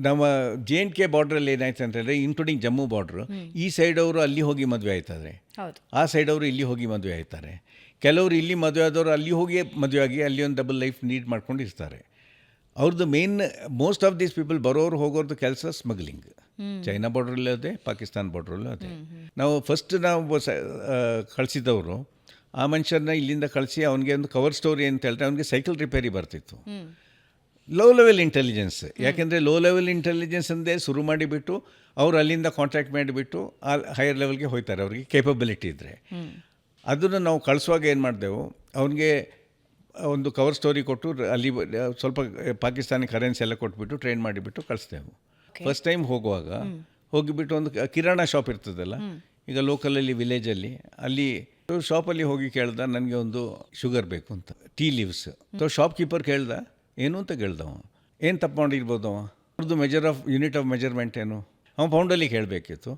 ನಮ್ಮ JNK ಬಾರ್ಡ್ರಲ್ಲಿ ಏನಾಯ್ತು ಅಂತಂದರೆ, ಇನ್ಕ್ಲೂಡಿಂಗ್ ಜಮ್ಮು ಬಾರ್ಡ್ರು, ಈ ಸೈಡ್ ಅವರು ಅಲ್ಲಿ ಹೋಗಿ ಮದುವೆ ಆಯ್ತದೆ, ಆ ಸೈಡ್ ಅವರು ಇಲ್ಲಿ ಹೋಗಿ ಮದುವೆ ಆಯ್ತಾರೆ. ಕೆಲವರು ಇಲ್ಲಿ ಮದುವೆ ಆದವರು ಅಲ್ಲಿ ಹೋಗಿ ಮದುವೆ ಆಗಿ ಅಲ್ಲಿ ಒಂದು ಡಬಲ್ ಲೈಫ್ ನೀಡ್ ಮಾಡ್ಕೊಂಡು ಇರ್ತಾರೆ. ಅವ್ರದ್ದು main most of these people ಬರೋರು ಹೋಗೋರ್ದು ಕೆಲಸ ಸ್ಮಗ್ಲಿಂಗ್. ಚೈನಾ ಬಾರ್ಡ್ರಲ್ಲೂ ಅದೇ, ಪಾಕಿಸ್ತಾನ ಬಾರ್ಡ್ರಲ್ಲೂ ಅದೇ. ನಾವು ಫಸ್ಟ್ ಕಳಿಸಿದವರು ಆ ಮನುಷ್ಯರನ್ನ ಇಲ್ಲಿಂದ ಕಳಿಸಿ ಅವನಿಗೆ ಒಂದು ಕವರ್ ಸ್ಟೋರಿ ಅಂತ ಹೇಳಿದ್ರೆ ಅವನಿಗೆ ಸೈಕಲ್ ರಿಪೇರಿ ಬರ್ತಿತ್ತು. ಲೋ ಲೆವೆಲ್ ಇಂಟೆಲಿಜೆನ್ಸ್, ಯಾಕೆಂದರೆ ಲೋ ಲೆವೆಲ್ ಇಂಟೆಲಿಜೆನ್ಸ್ ಅಂದೇ ಶುರು ಮಾಡಿಬಿಟ್ಟು ಅವರು ಅಲ್ಲಿಂದ ಕಾಂಟ್ಯಾಕ್ಟ್ ಮಾಡಿಬಿಟ್ಟು ಆ ಹೈಯರ್ ಲೆವೆಲ್ಗೆ ಹೋಗ್ತಾರೆ ಅವ್ರಿಗೆ ಕೇಪಬಿಲಿಟಿ ಇದ್ದರೆ. ಅದನ್ನು ನಾವು ಕಳಿಸುವಾಗ ಏನು ಮಾಡಿದೆವು, ಅವನಿಗೆ ಒಂದು ಕವರ್ ಸ್ಟೋರಿ ಕೊಟ್ಟು ಅಲ್ಲಿ ಸ್ವಲ್ಪ ಪಾಕಿಸ್ತಾನಿ ಕರೆನ್ಸಿ ಎಲ್ಲ ಕೊಟ್ಬಿಟ್ಟು ಟ್ರೈನ್ ಮಾಡಿಬಿಟ್ಟು ಕಳಿಸ್ತೇವೆ. ಫಸ್ಟ್ ಟೈಮ್ ಹೋಗುವಾಗ ಹೋಗಿಬಿಟ್ಟು ಒಂದು ಕಿರಾಣ ಶಾಪ್ ಇರ್ತದಲ್ಲ ಈಗ ಲೋಕಲಲ್ಲಿ ವಿಲೇಜಲ್ಲಿ, ಅಲ್ಲಿ ಶಾಪಲ್ಲಿ ಹೋಗಿ ಕೇಳ್ದ ನನಗೆ ಒಂದು ಶುಗರ್ ಬೇಕು ಅಂತ, ಟೀ ಲೀವ್ಸ್. ಶಾಪ್ ಕೀಪರ್ ಕೇಳ್ದ ಏನು ಅಂತ ಕೇಳ್ದವ, ಏನು ತಪ್ಪು ಮಾಡಿರ್ಬೋದು ಅವ, ಅವ್ರದ್ದು ಯೂನಿಟ್ ಆಫ್ ಮೆಜರ್ಮೆಂಟ್ ಏನು, ಅವನು ಪೌಂಡಲ್ಲಿ ಕೇಳಬೇಕಿತ್ತು.